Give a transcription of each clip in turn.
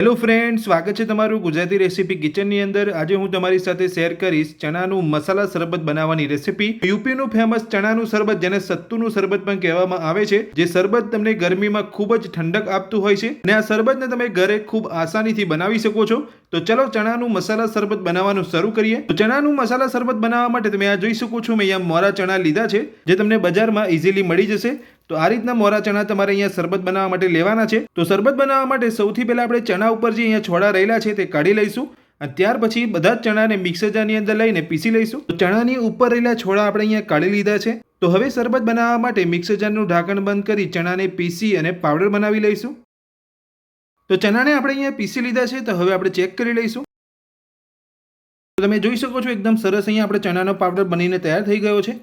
Hello friend, સ્વાગત છે તમારું ગુજરાતી રેસીપી કિચનની અંદર। આજે હું તમારી સાથે શેર કરીશ ચણાનું મસાલા શરબત બનાવવાની રેસીપી। યુપીનું ફેમસ ચણાનું શરબત, જેને સત્તુનું શરબત પણ કહેવામાં આવે છે, જે શરબત તમને ગરમીમાં ખૂબ જ ઠંડક આપતું હોય છે અને આ શરબતને તમે ઘરે ખૂબ આસાનીથી બનાવી શકો છો। તો ચલો ચણાનું મસાલા શરબત બનાવવાનું શરૂ કરીએ। તો ચણાનું મસાલા શરબત બનાવવા માટે તમે આ જોઈ શકો છો, મેં અહીંયા મોરા ચણા લીધા છે, જે તમને બજારમાં ઇઝીલી મળી જશે। તો આ રીતના મોરા ચણા તમારે અહીંયા શરબત બનાવવા માટે લેવાના છે। તો શરબત બનાવવા માટે સૌથી પહેલા આપણે ચણા ઉપર જે અહીંયા છોડા રહેલા છે તે કાઢી લઈશું અને ત્યાર પછી બધા જ ચણાને મિક્સર જારની અંદર લઈને પીસી લઈશું। તો ચણાની ઉપર રહેલા છોડા આપણે અહીંયા કાઢી લીધા છે। તો હવે શરબત બનાવવા માટે મિક્સર જારનું ઢાંકણ બંધ કરી ચણાને પીસી અને પાવડર બનાવી લઈશું। તો ચણાને આપણે અહીંયા પીસી લીધા છે। તો હવે આપણે ચેક કરી લઈશું। તો તમે જોઈ શકો છો એકદમ સરસ અહીંયા આપણે ચણાનો પાવડર બનીને તૈયાર થઈ ગયો છે।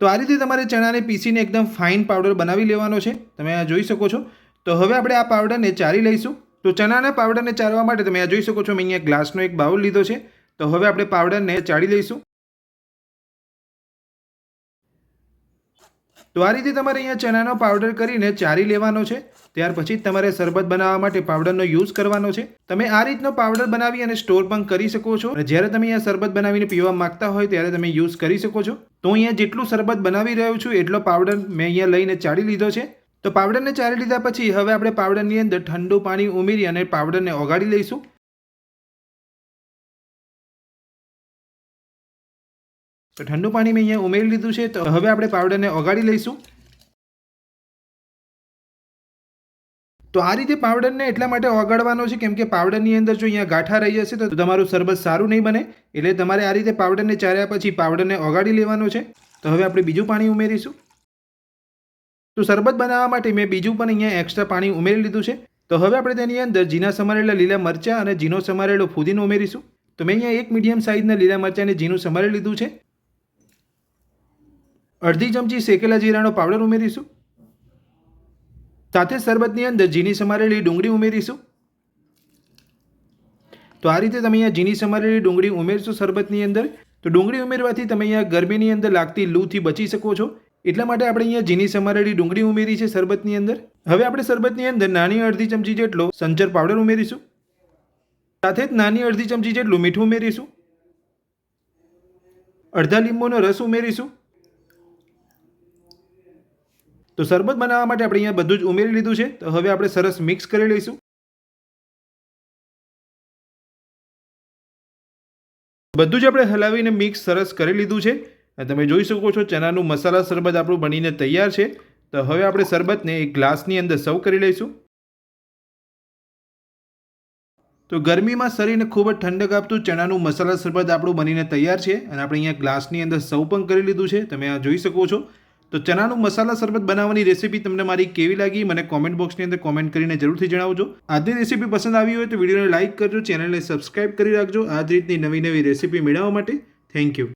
તો આ રીતે તમારે ચણાને પીસીને એકદમ ફાઇન પાવડર બનાવી લેવાનો છે, તમે આ જોઈ શકો છો। તો હવે આપણે આ પાવડરને ચારી લઈશું। તો ચણાના પાવડરને ચારવા માટે તમે આ જોઈ શકો છો, મેં અહીંયા ગ્લાસનો એક બાઉલ લીધો છે। તો હવે આપણે પાવડરને ચાળી લઈશું। તો આ રીતે તમારે અહીંયા ચણાનો પાવડર કરીને ચારી લેવાનો છે। ત્યાર પછી તમારે શરબત બનાવવા માટે પાવડરનો યુઝ કરવાનો છે। તમે આ રીતનો પાવડર બનાવી અને સ્ટોર પણ કરી શકો છો અને જ્યારે તમે અહીંયા શરબત બનાવીને પીવા માંગતા હોય ત્યારે તમે યુઝ કરી શકો છો। તો અહીંયા જેટલું શરબત બનાવી રહ્યો છું એટલો પાવડર મેં અહીંયા લઈને ચાળી લીધો છે। તો પાવડરને ચાળી લીધા પછી હવે આપણે પાવડરની અંદર ઠંડુ પાણી ઉમેરી અને પાવડરને ઓગાળી લઈશું। તો ઠંડુ પાણી મેં અહીંયા ઉમેરી લીધું છે। તો હવે આપણે પાવડરને ઓગાળી લઈશું। તો આ રીતે પાવડરને એટલા માટે ઓગાળવાનો છે કેમ કે પાવડરની અંદર જો અહીંયા ગાંઠા રહી જશે તો તમારું શરબત સારું નહીં બને, એટલે તમારે આ રીતે પાવડરને ચાર્યા પછી પાવડરને ઓગાળી લેવાનો છે। તો હવે આપણે બીજું પાણી ઉમેરીશું। તો શરબત બનાવવા માટે મેં બીજું પણ અહીંયા એક્સ્ટ્રા પાણી ઉમેરી લીધું છે। તો હવે આપણે તેની અંદર ઝીણા સમારેલા લીલા મરચાં અને ઝીણો સમારેલો ફુદીનો ઉમેરીશું। તો મેં અહીંયા એક મીડિયમ સાઇઝના લીલા મરચાંને ઝીણું સમારી લીધું છે। અડધી ચમચી શેકેલા જીરાનો પાવડર ઉમેરીશું। સાથે શરબતની અંદર ઝીણી સમારેલી ડુંગળી ઉમેરીશું। તો આ રીતે તમે અહીંયા ઝીણી સમારેલી ડુંગળી ઉમેરશો શરબતની અંદર, તો ડુંગળી ઉમેરવાથી તમે અહીંયા ગરમીની અંદર લાગતી લૂથી બચી શકો છો, એટલા માટે આપણે અહીંયા ઝીણી સમારેલી ડુંગળી ઉમેરી છે શરબતની અંદર। હવે આપણે શરબતની અંદર નાની અડધી ચમચી જેટલો સંચર પાવડર ઉમેરીશું। સાથે જ નાની અડધી ચમચી જેટલું મીઠું ઉમેરીશું। અડધા લીંબુનો રસ ઉમેરીશું। તો શરબત બનાવવા માટે આપણે અહીંયા બધું જ ઉમેરી લીધું છે। તો હવે આપણે સરસ મિક્સ કરી લઈશું। બધું જ આપણે હલાવીને મિક્સ સરસ કરી લીધું છે અને તમે જોઈ શકો છો ચણાનું મસાલા શરબત આપણું બનીને તૈયાર છે। તો હવે આપણે શરબતને એક ગ્લાસની અંદર સર્વ કરી લઈશું। તો ગરમીમાં શરીરને ખૂબ જ ઠંડક આપતું ચણાનું મસાલા શરબત આપણું બનીને તૈયાર છે અને આપણે અહીંયા ગ્લાસની અંદર સર્વ પણ કરી લીધું છે, તમે આ જોઈ શકો છો। તો ચણાનું મસાલા શરબત બનાવવાની રેસીપી તમને મારી કેવી લાગી મને કોમેન્ટ બોક્સની અંદર કોમેન્ટ કરીને જરૂરથી જણાવજો। આજની રેસીપી પસંદ આવી હોય તો વિડીયોને લાઇક કરજો, ચેનલને સબસ્ક્રાઇબ કરી રાખજો આ જ રીતની નવી રેસીપી મેળવવા માટે। Thank you.